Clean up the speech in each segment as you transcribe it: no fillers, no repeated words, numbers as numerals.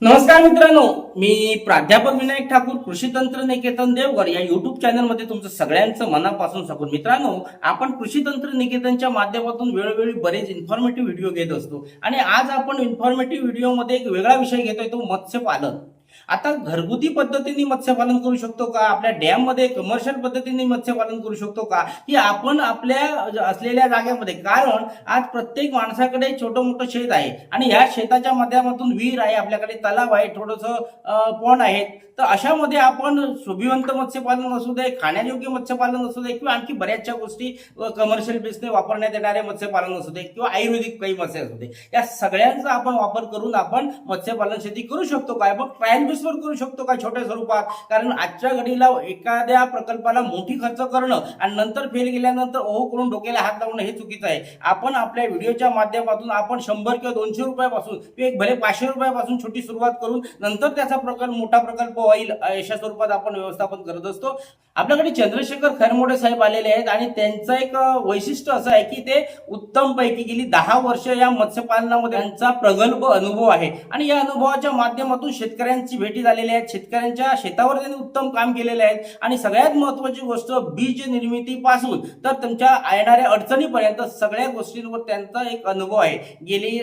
नमस्कार मित्रांनो, मी प्राध्यापक विनायक ठाकूर, कृषी तंत्र निकेतन देवघर या युट्यूब चॅनलमध्ये तुमचं सगळ्यांचं मनापासून स्वागत. मित्रांनो, आपण कृषी तंत्र निकेतनच्या माध्यमातून वेळोवेळी बरेच इन्फॉर्मेटिव्ह व्हिडिओ घेत असतो आणि आज आपण इन्फॉर्मेटिव्ह व्हिडिओमध्ये एक वेगळा विषय घेतोय, तो मत्स्यपालन. आता घरगुती पद्धतीने मत्स्यपालन करू शकतो का, आपल्या डॅम मध्ये कमर्शियल पद्धतीने मत्स्यपालन करू शकतो का, की आपण आपल्या असलेल्या जागेमध्ये, कारण आज प्रत्येक माणसाकडे छोटं मोठं शेत आहे आणि ह्या शेताच्या माध्यमातून विहीर आहे, आपल्याकडे तलाव आहे, थोडंसं पॉन्ड आहे. तर अशामध्ये आपण शोभिवंत मत्स्यपालन असू दे, खाण्यायोग्य मत्स्यपालन असू दे, किंवा आणखी बऱ्याचशा गोष्टी कमर्शियल बेसने वापरण्यात येणारे मत्स्यपालन असू दे, किंवा आयुर्वेदिक काही मत्स्य असू दे, या सगळ्यांचा आपण वापर करून आपण मत्स्यपालन शेती करू शकतो काय, मग ट्रायल बेसवर करू शकतो का छोट्या स्वरूपात. कारण आजच्या घडीला एखाद्या प्रकल्पाला मोठी खर्च करणं आणि नंतर फेल गेल्यानंतर ओहो करून डोक्याला हात लावणं हे चुकीचं आहे. आपण आपल्या व्हिडिओच्या माध्यमातून आपण 100 किंवा 200 रुपयापासून, एक भले 500 रुपयापासून छोटी सुरुवात करून नंतर त्याचा प्रकल्प मोठा प्रकल्प होईल अशा स्वरूपात आपण व्यवस्थापन करत असतो. आपल्याकडे चंद्रशेखर खैरमोडे साहेब आलेले आहेत आणि त्यांचं एक वैशिष्ट्य असं आहे की ते उत्तम पैकी गेली 10 वर्ष या मत्स्यपालनामध्ये त्यांचा प्रगल्भ अनुभव आहे आणि या अनुभवाच्या माध्यमातून शेतकऱ्यांची भेटी झालेली आहेत, शेतकऱ्यांच्या शेतावर त्यांनी उत्तम काम केलेले आहेत आणि सगळ्यात महत्वाची गोष्ट बीज निर्मितीपासून तर तुमच्या येणाऱ्या अडचणीपर्यंत सगळ्या गोष्टींवर त्यांचा एक अनुभव आहे. गेली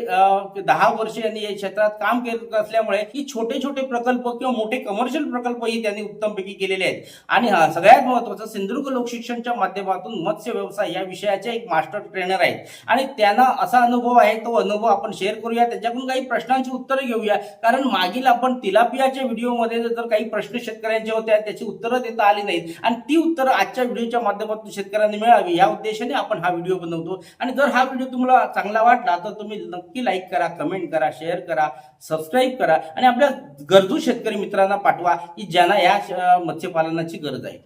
10 वर्ष यांनी या क्षेत्रात काम करत असल्यामुळे ही छोटे छोटे प्रकल्प किंवा मोठे कमर्शियल प्रकल्पही त्यांनी उत्तमपैकी केलेले आहेत. आणि सगळ्यात महत्वाचं, सिंधुदुर्ग लोकशिक्षणच्या माध्यमातून मत्स्य व्यवसाय या विषयाचे एक मास्टर ट्रेनर आहेत आणि त्यांना असा अनुभव आहे, तो अनुभव आपण शेअर करूया, त्यांच्याकडून काही प्रश्नांची उत्तरं घेऊया. कारण मागील आपण तिलापियाच्या व्हिडिओमध्ये जर काही प्रश्न शेतकऱ्यांचे होते त्याची उत्तरं देता आली नाहीत आणि ती उत्तरं आजच्या व्हिडिओच्या माध्यमातून शेतकऱ्यांना मिळावी या उद्देशाने आपण हा व्हिडिओ बनवतो. आणि जर हा व्हिडिओ तुम्हाला चांगला वाटला तर तुम्ही नक्की लाईक करा, कमेंट करा, शेअर करा, सबस्क्राईब करा आणि आपल्या गरजू शेतकरी मित्रांना पाठवा की ज्यांना या मत्स्यपालनाची गरज आहे.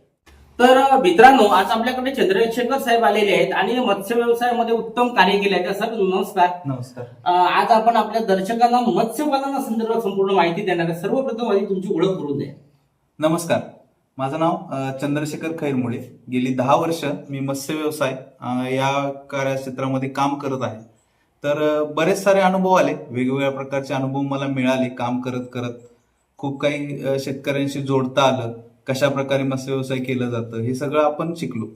तर मित्रांनो, आज आपल्याकडे चंद्रशेखर साहेब आलेले आहेत आणि मत्स्य व्यवसायामध्ये उत्तम कार्य केले आहे. सर नमस्कार. नमस्कार. आज आपण आपल्या दर्शकांना मत्स्यपालनासंदर्भात संपूर्ण माहिती देणार आहे. सर्वप्रथम आधी तुमची ओळख करून द्या. नमस्कार, माझं नाव चंद्रशेखर खैरमोडे. गेली 10 वर्ष मी मत्स्य व्यवसाय या कार्यक्षेत्रामध्ये काम करत आहे. तर बरेच सारे अनुभव आले, वेगवेगळ्या प्रकारचे अनुभव मला मिळाले. काम करत करत खूप काही शेतकऱ्यांशी जोडता आलं, कशा प्रकारे मत्स्य व्यवसाय केलं जातं हे सगळं आपण शिकलो.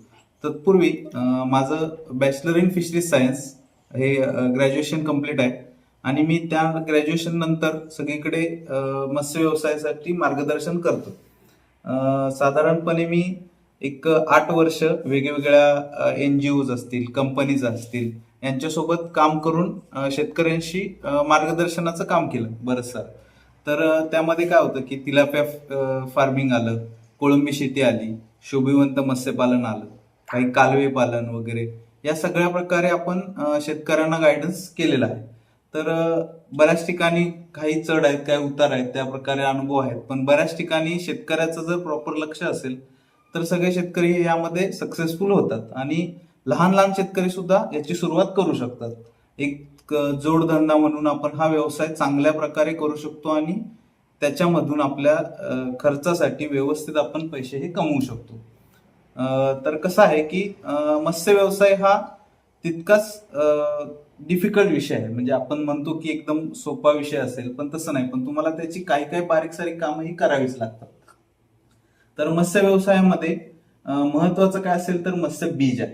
तत्पूर्वी माझं बॅचलर इन फिशरीज सायन्स हे ग्रॅज्युएशन कम्प्लीट आहे आणि मी त्या ग्रॅज्युएशन नंतर सगळीकडे मत्स्य व्यवसायासाठी मार्गदर्शन करतो. साधारणपणे मी एक 8 वर्ष वेगवेगळ्या NGOज असतील, कंपनीज असतील यांच्यासोबत काम करून शेतकऱ्यांशी मार्गदर्शनाचं काम केलं बरंच सारं. तर त्यामध्ये काय होतं की तिलापिया फार्मिंग आलं, कोळंबी शेती आली, शोभिवंत मत्स्यपालन आलं, काही कालवे पालन वगैरे, या सगळ्या प्रकारे आपण शेतकऱ्यांना गायडन्स केलेला आहे. तर बऱ्याच ठिकाणी काही चढ आहेत, काही उतार आहेत, त्या प्रकारे अनुभव आहेत. पण बऱ्याच ठिकाणी शेतकऱ्याचं जर प्रॉपर लक्ष असेल तर सगळे शेतकरी यामध्ये सक्सेसफुल होतात आणि लहान लहान शेतकरी सुद्धा याची सुरुवात करू शकतात. एक जोडधंदा म्हणून आपण हा व्यवसाय चांगल्या प्रकारे करू शकतो आणि त्याच्यामधून आपल्या खर्चासाठी व्यवस्थित आपण पैसेही कमवू शकतो. तर कसं आहे की मत्स्य व्यवसाय हा तितकाच डिफिकल्ट विषय आहे. म्हणजे आपण म्हणतो की एकदम सोपा विषय असेल, पण तसं नाही. पण तुम्हाला त्याची काही काही बारीक सारीक कामंही करावीच लागतात. तर मत्स्य व्यवसायामध्ये महत्वाचं काय असेल तर मत्स्य बीज आहे.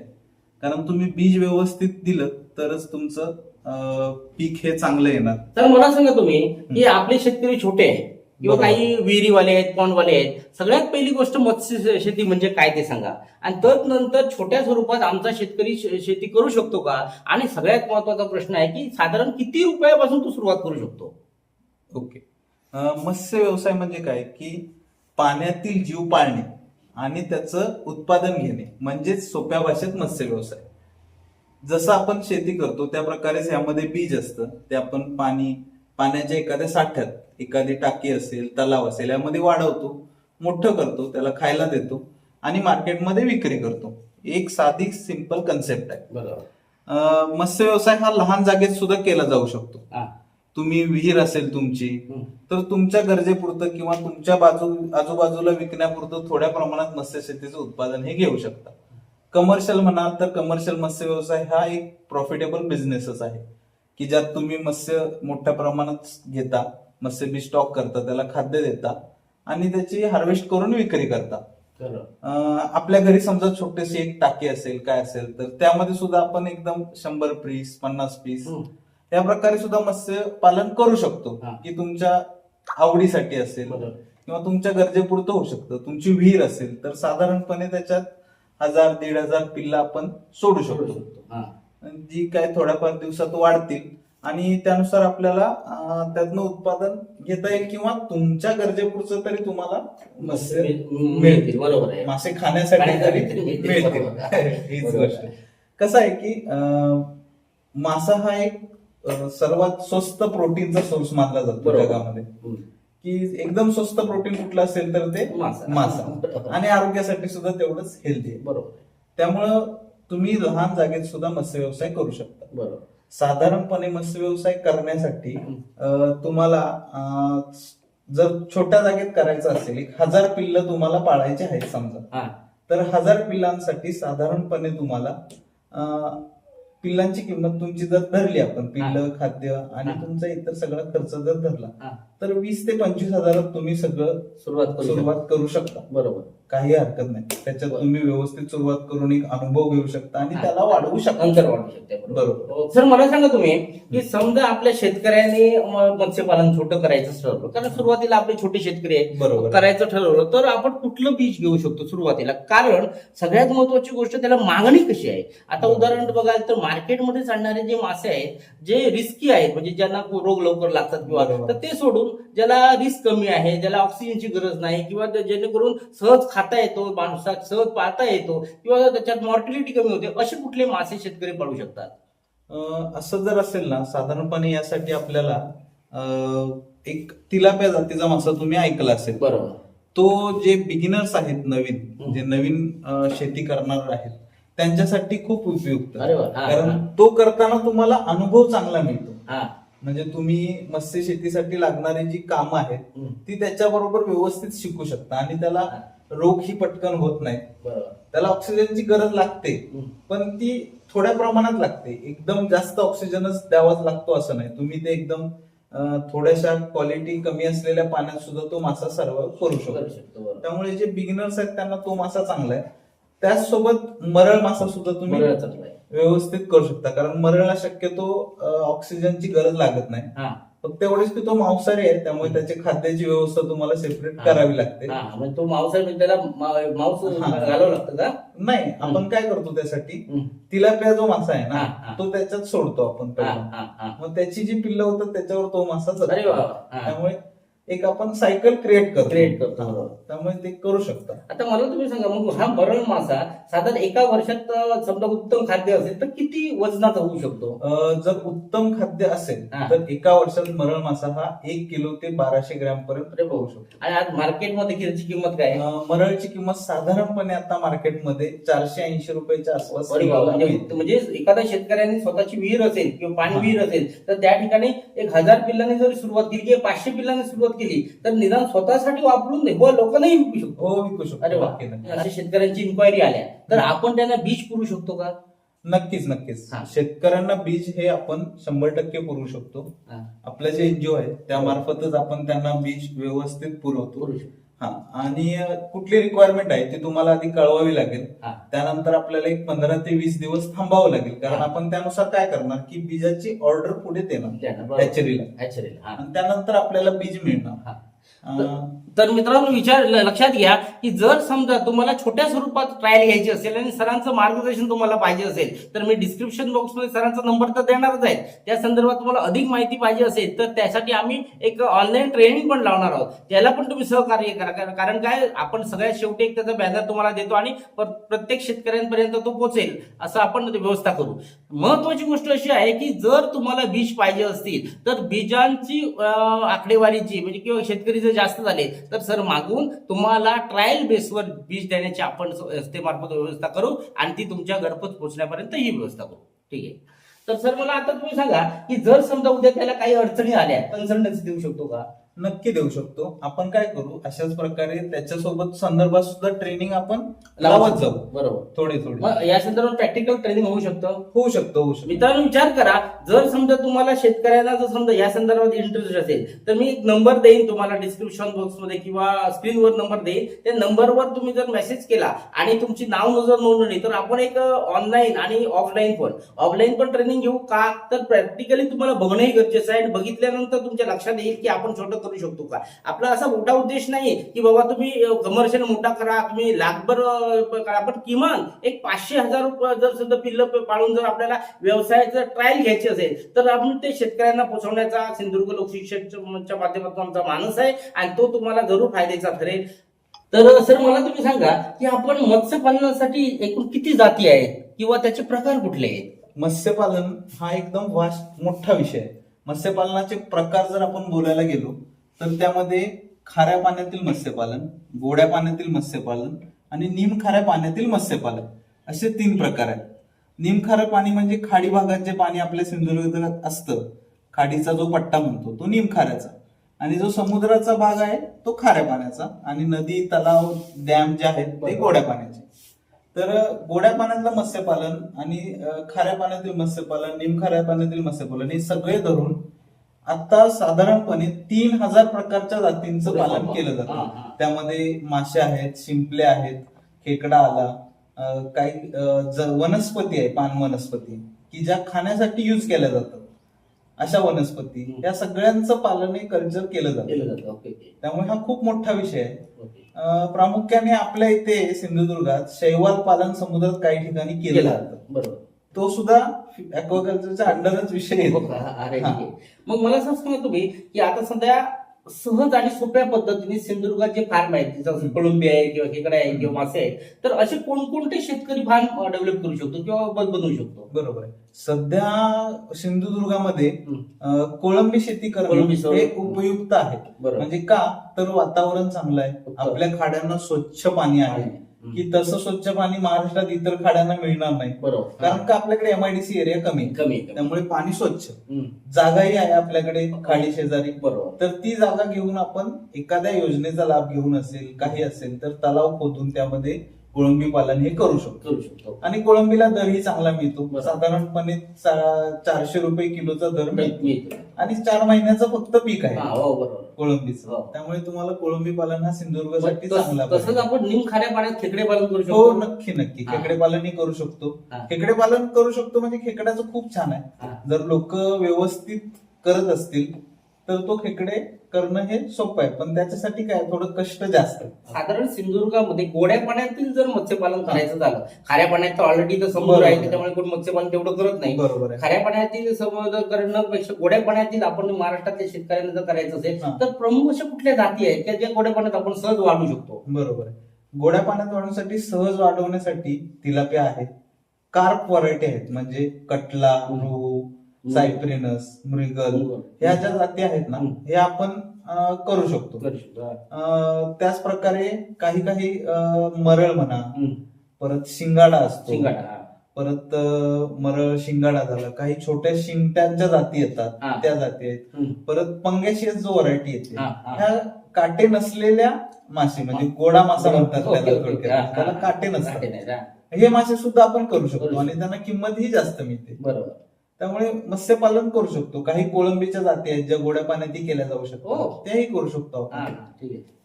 कारण तुम्ही बीज व्यवस्थित दिलं तरच तुमचं पीक हे चांगलं येणार. तर मला सांगा तुम्ही की आपले शेतकरी छोटे आहेत किंवा काही विहिरीवाले आहेत, पॉन्डवाले आहेत, सगळ्यात पहिली गोष्ट मत्स्य शेती म्हणजे काय ते सांगा आणि तदनंतर छोट्या स्वरूपात आमचा शेतकरी शेती करू शकतो का, आणि सगळ्यात महत्वाचा प्रश्न आहे की साधारण किती रुपयापासून तो सुरुवात करू शकतो. ओके. मत्स्य व्यवसाय म्हणजे काय की पाण्यातील जीव पाळणे आणि त्याचं उत्पादन घेणे, म्हणजेच सोप्या भाषेत मत्स्य व्यवसाय. जसं आपण शेती करतो त्या प्रकारेच यामध्ये बीज असतं. ते आपण पाण्याच्या एखाद्या साठ्यात, एखादी टाकी असेल, तलाव असेल, यामध्ये वाढवतो, मोठं करतो, त्याला खायला देतो आणि मार्केटमध्ये विक्री करतो. एक साधी सिंपल कन्सेप्ट आहे. बरोबर. मत्स्य व्यवसाय हा लहान जागेत सुद्धा केला जाऊ शकतो. तुम्ही विहीर असेल तुमची तर तुमच्या गरजेपुरतं किंवा तुमच्या आजूबाजूला विकण्यापुरतं थोड्या प्रमाणात मत्स्य शेतीचं उत्पादन हे घेऊ शकता. कमर्शियल म्हणाल तर कमर्शियल मत्स्य व्यवसाय हा एक प्रॉफिटेबल बिझनेसच आहे की ज्यात तुम्ही मत्स्य मोठ्या प्रमाणात घेता मत्स्यबीज स्टॉक करता, त्याला खाद्य देता आणि त्याची हार्वेस्ट करून विक्री करता. आपल्या घरी समजा छोटीशी एक टाकी असेल काय असेल तर त्यामध्ये सुद्धा आपण एकदम 100 पीस 50 पीस या प्रकारे सुद्धा मत्स्य पालन करू शकतो. की तुमच्या आवडीसाठी असेल किंवा तुमच्या गरजेपुरतं होऊ शकतं. तुमची विहीर असेल तर साधारणपणे त्याच्यात 1000-1500 पिल्ला आपण सोडू शकतो, जी काय थोड्याफार दिवसात वाढतील आणि त्यानुसार आपल्याला त्यातनं उत्पादन घेता येईल किंवा तुमच्या गरजेपुरतं तरी तुम्हाला मत्स्य मिळतील. बरोबर आहे. मासे खाण्यासाठी तरी मिळतील. हीच गोष्ट. कसं आहे की मासा हा एक सर्वात स्वस्त प्रोटीनचा सोर्स मानला जातो जगामध्ये. की एकदम स्वस्त प्रोटीन कुठलं असेल तर ते मासा आणि आरोग्यासाठी सुद्धा तेवढंच हेल्दी आहे. बरोबर. त्यामुळं तुम्ही लहान जागेत सुद्धा मत्स्य व्यवसाय करू शकता. बरोबर. साधारणपणे मत्स्य व्यवसाय करण्यासाठी तुम्हाला जर छोट्या जागेत करायचं असेल 1000 पिल्लं तुम्हाला पाळायचे आहेत समजा, तर 1000 पिल्लांसाठी साधारणपणे तुम्हाला पिल्लांची किंमत तुमची जर धरली आपण, पिल्लं खाद्य आणि तुमचा इतर सगळा खर्च जर धरला तर 20 ते 25 हजारात तुम्ही सगळं सुरुवात करू शकता. बरोबर. काही हरकत नाही. त्याच्यात तुम्ही व्यवस्थित सुरुवात करून एक अनुभव घेऊ शकता आणि त्याला वाढवू शकता. बरोबर. सर मला सांगा तुम्ही की समजा आपल्या शेतकऱ्यांनी मत्स्यपालन छोटं करायचं ठरवलं, कारण सुरुवातीला आपले छोटे शेतकरी आहेत, बरोबर, करायचं ठरवलं तर आपण कुठलं बीज घेऊ शकतो सुरुवातीला? कारण सगळ्यात महत्वाची गोष्ट त्याला मागणी कशी आहे. आता उदाहरण बघाल तर मार्केटमध्ये चालणारे जे मासे आहेत जे रिस्की आहेत, म्हणजे ज्यांना रोग लवकर लागतात किंवा, तर ते सोडून ज्याला रिस्क कमी आहे, ज्याला ऑक्सिजनची गरज नाही किंवा जेणेकरून सहज खाता येतो, माणसात सहज पाळता येतो किंवा त्याच्यात मॉर्टिलिटी कमी होते, असे कुठले मासे शेतकरी पाळू शकतात? असं जर असेल ना, साधारणपणे यासाठी आपल्याला एक तिलाप्या जातीचा मासा तुम्ही ऐकला असेल. बरोबर. तो जे बिगिनर्स आहेत, नवीन जे नवीन शेती करणार आहेत त्यांच्यासाठी खूप उपयुक्त. कारण तो करताना तुम्हाला अनुभव चांगला मिळतो. म्हणजे तुम्ही मत्स्य शेतीसाठी लागणारी जी कामं आहेत ती त्याच्याबरोबर व्यवस्थित शिकू शकता आणि त्याला रोग ही पटकन होत नाही. त्याला ऑक्सिजनची गरज लागते, पण ती थोड्या प्रमाणात लागते. एकदम जास्त ऑक्सिजनच द्यावाच लागतो असं नाही. तुम्ही ते एकदम थोड्याशा क्वालिटी कमी असलेल्या पाण्यात सुद्धा तो मासा सर्वाइव्ह करू शकतो. त्यामुळे जे बिगिनर्स आहेत त्यांना तो मासा चांगला आहे. त्याचसोबत मरळ मासा सुद्धा तुम्ही व्यवस्थित करू शकता, कारण मरळला शक्यतो ऑक्सिजनची गरज लागत नाही. फक्त एवढेच की तो मांसाहारी आहे, त्यामुळे त्याची खाद्याची व्यवस्था तुम्हाला सेपरेट करावी लागते. तो मांसाहारी त्याला मांस घालावं लागतं का? नाही, आपण काय करतो त्यासाठी, तिलापिया जो मासा आहे ना तो त्याच्यात सोडतो आपण पहिला, मग त्याची जी पिल्लं होतात त्याच्यावर तो मासा जगतो. त्यामुळे एक आपण सायकल क्रिएट करतो. त्यामुळे ते करू शकता. आता मला तुम्ही सांगा, मग हा मरळ मासा साधारण एका वर्षात समजा उत्तम खाद्य असेल तर किती वजनाचा होऊ शकतो? जर उत्तम खाद्य असेल तर एका वर्षात मरळ मासा हा 1 किलो ते 1200 ग्रॅम पर्यंत होऊ शकतो. आणि आज मार्केटमध्ये त्याची किंमत काय? मरळची किंमत साधारणपणे आता मार्केटमध्ये 480 रुपयाच्या आसपास. म्हणजे एखाद्या शेतकऱ्याने स्वतःची विहीर असेल किंवा पाणी विहीर असेल तर त्या ठिकाणी 1000 पिल्लांनी जरी सुरुवात केली किंवा 500 पिल्लांनी सुरुवात केली तर निदान स्वतःसाठी वापरून नाही लोकांनाही विकू शकतो. विकू शकतो. अरे वा. अशा शेतकऱ्यांची इन्क्वायरी आल्या तर आपण त्यांना बीज पुरवू शकतो का? नक्कीच. शेतकऱ्यांना बीज हे आपण 100% पुरवू शकतो. आपल्या जे एनजीओ आहे त्यामार्फतच आपण त्यांना बीज व्यवस्थित पुरवतो. आणि कुठली रिक्वायरमेंट आहे ती तुम्हाला आधी कळवावी लागेल. त्यानंतर आपल्याला एक 15 ते 20 दिवस थांबावं लागेल, कारण आपण त्यानुसार काय करणार की बीजाची ऑर्डर पुढे देणार हॅचरीला, आणि त्यानंतर आपल्याला बीज मिळणार. तर मित्रांनो लक्षात घ्या की जर समजा तुम्हाला छोट्या स्वरूपात ट्रायल घ्यायची असेल आणि सरांचं मार्गदर्शन तुम्हाला पाहिजे असेल तर मी डिस्क्रिप्शन बॉक्समध्ये सरांचा नंबर तर देणारच आहे. त्या संदर्भात तुम्हाला अधिक माहिती पाहिजे असेल तर त्यासाठी आम्ही एक ऑनलाईन ट्रेनिंग पण लावणार आहोत. त्याला पण तुम्ही सहकार्य करा, कारण काय आपण सगळ्यात शेवटी एक त्याचा बॅनर तुम्हाला देतो आणि प्रत्येक शेतकऱ्यांपर्यंत तो पोहोचेल असं आपण व्यवस्था करू. महत्वाची गोष्ट अशी आहे की जर तुम्हाला बीज पाहिजे असतील तर बीजांची आकडेवारीची म्हणजे किंवा शेतकरी जर जास्त झाले तर सर मागून तुम्हाला ट्रायल बेसवर बीज देण्याची आपण संस्थेमार्फत व्यवस्था करू आणि ती तुमच्या घरपोच पोहोचण्यापर्यंत ही व्यवस्था करू. ठीक आहे. तर सर मला आता तुम्ही सांगा की जर समजा उद्या त्याला काही अडचणी आल्या कन्सल्टन्सी देऊ शकतो का? नक्की देऊ शकतो. आपण काय करू, अशाच प्रकारे त्याच्यासोबत संदर्भात सुद्धा ट्रेनिंग आपण लावत जाऊ, बरोबर. थोडे थोडे. मग या संदर्भात प्रॅक्टिकल ट्रेनिंग होऊ शकतं. होऊ शकतो. मित्रांनो विचार करा, जर समजा तुम्हाला शेतकऱ्यांना जर समजा या संदर्भात इंटरेस्ट असेल तर मी एक नंबर देईन तुम्हाला डिस्क्रिप्शन बॉक्समध्ये किंवा स्क्रीनवर नंबर देईन. त्या नंबरवर तुम्ही जर मेसेज केला आणि तुमची नाव जर नोंदणी, तर आपण एक ऑनलाईन आणि ऑफलाईन पण ट्रेनिंग घेऊ का, तर प्रॅक्टिकली तुम्हाला बघणंही गरजेचं आहे. आणि बघितल्यानंतर तुमच्या लक्षात येईल की आपण छोटं करू शकतो का. आपला असा मोठा उद्देश नाही की बाबा तुम्ही कमर्शियल मोठा करा, तुम्ही लाखभर करा, पण किमान एक 500,000 रुपये जर सुद्धा पिल्ल पाळून जर आपल्याला व्यवसायाचं ट्रायल घ्यायची असेल तर आपण ते शेतकऱ्यांना पोहोचवण्याचा सिंधुदुर्ग लोकशिक्षणच्या माध्यमातून आमचा मानस आहे आणि तो तुम्हाला जरूर फायद्याचा ठरेल. तर सर मला तुम्ही सांगा की आपण मत्स्यपालनासाठी एकूण किती जाती आहेत किंवा त्याचे प्रकार कुठले आहेत. मत्स्यपालन हा एकदम वास्ट मोठा विषय आहे. मत्स्यपालनाचे प्रकार जर आपण बोलायला गेलो तर त्यामध्ये खाऱ्या पाण्यातील मत्स्यपालन, गोड्या पाण्यातील मत्स्यपालन आणि निमखाऱ्या पाण्यातील मत्स्यपालन असे 3 प्रकार आहेत. निमखारं पाणी म्हणजे खाडी भागात जे पाणी आपल्या सिंधुदुर्गात असतं, खाडीचा जो पट्टा म्हणतो तो निमखाऱ्याचा, आणि जो समुद्राचा भाग आहे तो खाऱ्या पाण्याचा, आणि नदी, तलाव, डॅम जे आहेत ते गोड्या पाण्याचे. तर गोड्या पाण्यातलं मत्स्यपालन आणि खाऱ्या पाण्यातील मत्स्यपालन, निमखाऱ्या पाण्यातील मत्स्यपालन हे सगळे धरून आता साधारणपणे 3,000 प्रकारच्या जातींचं पालन केलं जातं. त्यामध्ये मासे आहेत, शिंपले आहेत, खेकडा आला, काही वनस्पती आहे, पान वनस्पती की ज्या खाण्यासाठी युज केल्या जातात, अशा वनस्पती, या सगळ्यांचं पालन हे कल्चर केलं जातं. त्यामुळे हा खूप मोठा विषय आहे. प्रामुख्याने आपल्या इथे सिंधुदुर्गात शैवाल पालन समुद्रात काही ठिकाणी केलं जातं. बरोबर. तो सुद्धा ऍक्वाकल्चरच्या अंडरच विषय येतो. मग मला असं सांगा तुम्ही की आता सध्या सहज आणि सोप्या पद्धतीने सिंधुदुर्गात जे फार्म आहेत, जसं कोळंबी आहे किंवा खेकडे आहे किंवा मासे आहेत, तर असे कोणकोणते शेतकरी फार्म डेव्हलप करू शकतो किंवा बनवू शकतो. बरोबर आहे. सध्या सिंधुदुर्गामध्ये कोळंबी शेती करणं हे उपयुक्त आहे. म्हणजे का, तर वातावरण चांगलं आहे, आपल्या खाड्यांना स्वच्छ पाणी आहे, की तसं स्वच्छ पाणी महाराष्ट्रात इतर खाड्यांना मिळणार नाही. कारण का आपल्याकडे MIDC एरिया कमी, त्यामुळे पाणी स्वच्छ, जागाही आहे आपल्याकडे खाडी शेजारी. तर ती जागा घेऊन आपण एखाद्या योजनेचा लाभ घेऊन असेल, काही असेल तर तलाव खोदून त्यामध्ये कोळंबी पालन हे करू शकतो. आणि कोळंबीला दरही चांगला मिळतो. साधारणपणे 400 रुपये किलोचा दर मिळतो आणि 4 महिन्याचं फक्त पीक आहे कोळंबीचं. त्यामुळे तुम्हाला कोळंबी पालन हा सिंधुदुर्गासाठी चांगला. तसंच आपण निमखाऱ्या पाण्यात खेकडे पालन करू शकतो. हो, नक्की खेकडे पालनही करू शकतो. खेकडे पालन करू शकतो म्हणजे खेकड्याचं खूप छान आहे. जर लोक व्यवस्थित करत असतील तर तो खेकडे करणं हे सोपं आहे, पण त्याच्यासाठी काय थोडं कष्ट जास्त. साधारण सिंधुदुर्गामध्ये गोड्या पाण्यातील जर मत्स्यपालन करायचं झालं, खाऱ्या पाण्यात ऑलरेडी तर समुद्र आहे त्याच्यामुळे कोण मत्स्यपालन तेवढं करत नाही. बरोबर आहे. खाऱ्या पाण्यातील समुद्र करण्यापेक्षा गोड्या पाण्यातील आपण महाराष्ट्रातल्या शेतकऱ्यांना जर करायचं असेल तर प्रमुख अशा कुठल्या जाती आहेत की ज्या गोड्या पाण्यात आपण सहज वाढवू शकतो. बरोबर आहे. गोड्या पाण्यात वाढवण्यासाठी, सहज वाढवण्यासाठी तिलाप्या आहेत, कार्प व्हरायटी आहेत, म्हणजे कटला, रोहू, सायप्रिनस, मृगल, ह्या ज्या जाती आहेत ना, हे आपण करू शकतो. त्याच प्रकारे काही मरळ म्हणा, परत शिंगाडा असतो, परत मरळ शिंगाडा झाला, काही छोट्या शिंगट्यांच्या जाती येतात त्या जाती आहेत. परत पंग्याशियस जो व्हरायटी येते, ह्या काटे नसलेल्या मासे, म्हणजे गोडा मासा म्हणतात त्याला काटे नसतात, हे मासे सुद्धा आपण करू शकतो आणि त्यांना किंमतही जास्त मिळते. बरोबर. त्यामुळे मत्स्यपालन करू शकतो. काही कोळंबीच्या जाती आहेत ज्या गोड्या पाण्यातही केल्या जाऊ शकतात, त्याही करू शकतो आपण.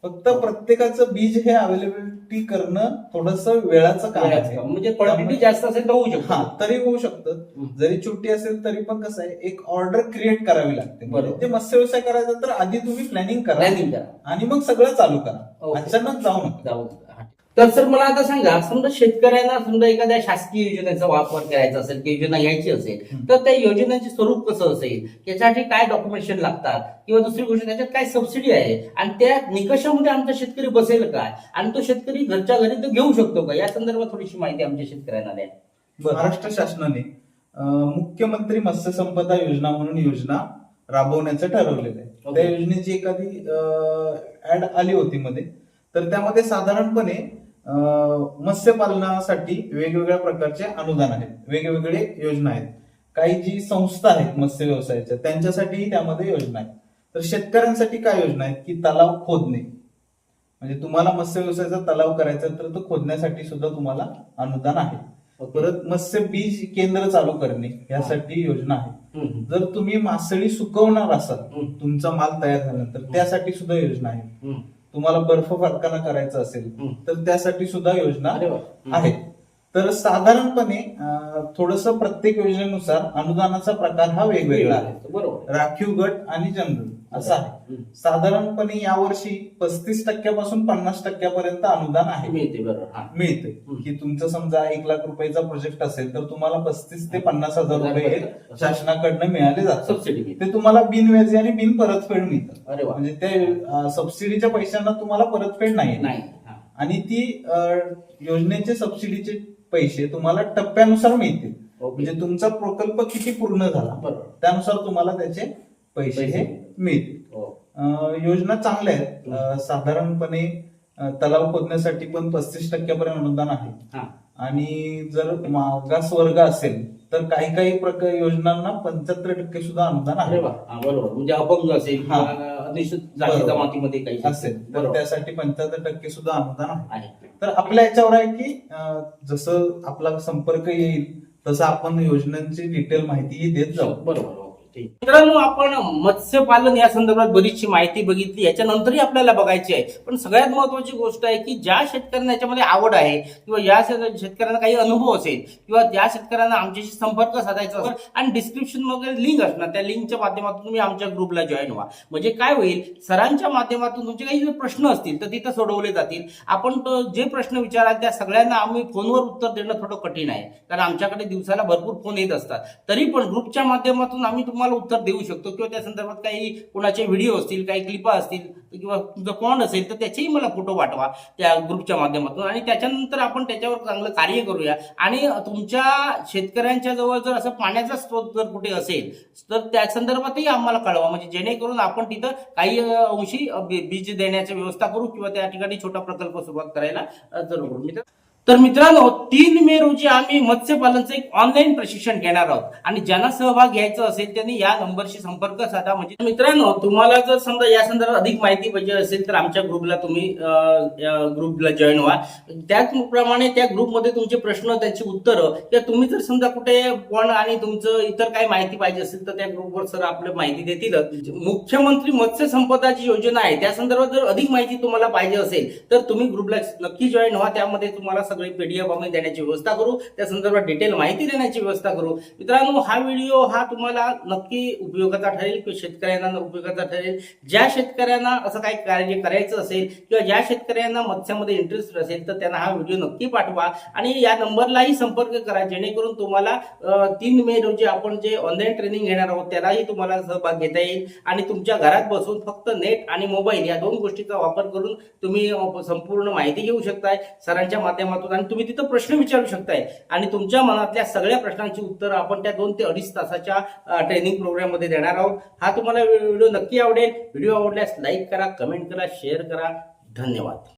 फक्त प्रत्येकाचं बीज हे अवेलेबिलिटी करणं थोडस वेळाचं काम आहे. म्हणजे क्वांटिटी जास्त असेल तर होऊ शकतं. तरी होऊ शकतं. जरी छोटी असेल तरी पण कसं आहे, एक ऑर्डर क्रिएट करावी लागते. म्हणजे मत्स्य व्यवसाय करायचा तर आधी तुम्ही प्लॅनिंग करा आणि मग सगळं चालू करा, अचानक जाऊ नका. तर सर मला आता सांगा, समजा शेतकऱ्यांना समजा एखाद्या शासकीय योजनेचा वापर करायचा असेल, की योजना घ्यायची असेल, तर त्या योजनेचे स्वरूप कसं असेल, याच्यासाठी काय डॉक्युमेंटेशन लागतात, किंवा दुसरी गोष्ट त्याच्यात काय सबसिडी आहे आणि त्या निकषामध्ये आमचा शेतकरी बसेल काय, आणि तो शेतकरी घरच्या घरी तो घेऊ शकतो का, या संदर्भात थोडीशी माहिती आमच्या शेतकऱ्यांना द्या. महाराष्ट्र शासनाने मुख्यमंत्री मत्स्य संपदा योजना म्हणून योजना राबवण्याचं ठरवलेलं आहे. त्या योजनेची एखादी ऍड आली होती मध्ये, तर त्यामध्ये साधारणपणे मत्स्यपालनासाठी वेगवेगळ्या प्रकारचे अनुदान आहेत, वेगवेगळे योजना आहेत. काही जी संस्था आहेत मत्स्य व्यवसायाच्या, त्यांच्यासाठीही त्यामध्ये योजना आहेत. तर शेतकऱ्यांसाठी काय योजना आहेत की तलाव खोदणे, म्हणजे तुम्हाला मत्स्य व्यवसायाचा तलाव करायचा तर तो खोदण्यासाठी सुद्धा तुम्हाला अनुदान आहे. परत मत्स्य बीज केंद्र चालू करणे यासाठी योजना आहे. जर तुम्ही मासळी सुकवणार असाल तुमचा माल तयार झाल्यानंतर त्यासाठी सुद्धा योजना आहे. तुम्हाला बर्फ कारखाना करायचा असेल तर त्यासाठी सुद्धा योजना आहे. तर साधारणपणे थोडस प्रत्येक योजनेनुसार अनुदानाचा प्रकार हा वेगवेगळा आहे. बरोबर. राखीव गट आणि जनरल असं आहे. साधारणपणे यावर्षी 35% 50% अनुदान आहे, मिळते. बरोबर. मिळते. की तुमचं समजा 1 लाख रुपयाचा प्रोजेक्ट असेल तर तुम्हाला 35 ते 50,000 रुपये शासनाकडनं मिळाले जातात. सबसिडी ते तुम्हाला बिनव्याजी आणि बिन परतफेड मिळतात. अरे वा. म्हणजे त्या सबसिडीच्या पैशांना तुम्हाला परतफेड नाही. आणि ती योजनेचे सबसिडीचे पैसे तुम्हाला टप्प्यानुसार मिळतील. म्हणजे तुमचा प्रकल्प किती पूर्ण झाला त्यानुसार तुम्हाला त्याचे पैसे हे मिळतील. योजना चांगल्या आहेत. साधारणपणे तलाव खोदण्यासाठी पण 35% अनुदान आहे. आणि जर मागास वर्ग असेल तर काही काही प्रकार योजनांना 75% सुद्धा अनुदान आहे. बरोबर. म्हणजे अपंग असेल, अनुसूचित जाती जमातीमध्ये काही असेल तर त्यासाठी 75% सुद्धा अनुदान आहे. तर आपल्या याच्यावर आहे की जसं आपला संपर्क येईल तसं आपण योजनांची डिटेल माहिती देत जाऊ. बरोबर. मित्रांनो, आपण मत्स्यपालन या संदर्भात बरीचशी माहिती बघितली, याच्यानंतरही आपल्याला बघायची आहे. पण सगळ्यात महत्वाची गोष्ट आहे की ज्या शेतकऱ्यांना याच्यामध्ये आवड आहे किंवा या शेतकऱ्यांना काही अनुभव असेल किंवा ज्या शेतकऱ्यांना आमच्याशी संपर्क साधायचा असेल आणि डिस्क्रिप्शन मध्ये लिंक असणार, त्या लिंकच्या माध्यमातून तुम्ही आमच्या ग्रुपला जॉईन व्हा. म्हणजे काय होईल, सरांच्या माध्यमातून तुमचे काही जर प्रश्न असतील तर तिथं सोडवले जातील. आपण जे प्रश्न विचाराल त्या सगळ्यांना आम्ही फोनवर उत्तर देणं थोडं कठीण आहे, कारण आमच्याकडे दिवसाला भरपूर फोन येत असतात. तरी पण ग्रुपच्या माध्यमातून आम्ही तुम्हाला उत्तर देऊ शकतो किंवा त्या संदर्भात काही कोणाचे व्हिडिओ असतील, काही क्लिपा असतील किंवा तुमचं फॉन्ड असेल तर त्याचेही मला फोटो पाठवा त्या ग्रुपच्या माध्यमातून, आणि त्याच्यानंतर आपण त्याच्यावर चांगलं कार्य करूया. आणि तुमच्या शेतकऱ्यांच्या जवळ जर असं पाण्याचा स्रोत जर कुठे असेल तर त्या संदर्भातही आम्हाला कळवा, म्हणजे जेणेकरून आपण तिथं काही अंशी बीज देण्याची व्यवस्था करू किंवा त्या ठिकाणी छोटा प्रकल्प सुरुवात करायला जरूर करू. तर मित्रांनो, 3 मे रोजी आम्ही मत्स्यपालनचं एक ऑनलाईन प्रशिक्षण घेणार आहोत आणि ज्यांना सहभाग घ्यायचा असेल त्यांनी या नंबरशी संपर्क साधा. म्हणजे मित्रांनो, तुम्हाला जर समजा या संदर्भात अधिक माहिती पाहिजे असेल तर आमच्या ग्रुपला तुम्ही ग्रुपला जॉईन व्हा. त्याचप्रमाणे त्या ग्रुपमध्ये तुमचे प्रश्न, त्यांची उत्तरं किंवा तुम्ही जर समजा कुठे पण आणि तुमचं इतर काही माहिती पाहिजे असेल तर त्या ग्रुपवर सर आपलं माहिती देतीलच. मुख्यमंत्री मत्स्य संपदा जी योजना आहे त्या संदर्भात जर अधिक माहिती तुम्हाला पाहिजे असेल तर तुम्ही ग्रुपला नक्की जॉईन व्हा. त्यामध्ये तुम्हाला सगळी पीडीएफ आम्ही देण्याची व्यवस्था करू, त्या संदर्भात डिटेल माहिती देण्याची व्यवस्था करू. मित्रांनो, हा व्हिडिओ हा तुम्हाला नक्की उपयोगाचा ठरेल किंवा शेतकऱ्यांना उपयोगाचा ठरेल. ज्या शेतकऱ्यांना असं काही कार्य करायचं असेल किंवा ज्या शेतकऱ्यांना मत्स्यामध्ये इंटरेस्ट असेल तर त्यांना हा व्हिडिओ नक्की पाठवा आणि या नंबरलाही संपर्क करा, जेणेकरून तुम्हाला 3 मे रोजी आपण जे ऑनलाईन ट्रेनिंग घेणार आहोत त्यालाही तुम्हाला सहभाग घेता येईल. आणि तुमच्या घरात बसून फक्त नेट आणि मोबाईल या 2 गोष्टीचा वापर करून तुम्ही संपूर्ण माहिती घेऊ शकताय सरांच्या माध्यमातून, आणि तुम्ही तिथं प्रश्न विचारू शकताय आणि तुमच्या मनातल्या सगळ्या प्रश्नांची उत्तरं आपण त्या 2 ते 2.5 तासाच्या ट्रेनिंग प्रोग्राम मध्ये देणार आहोत. हा तुम्हाला व्हिडिओ नक्की आवडेल. व्हिडिओ आवडल्यास लाईक करा, कमेंट करा, शेअर करा. धन्यवाद.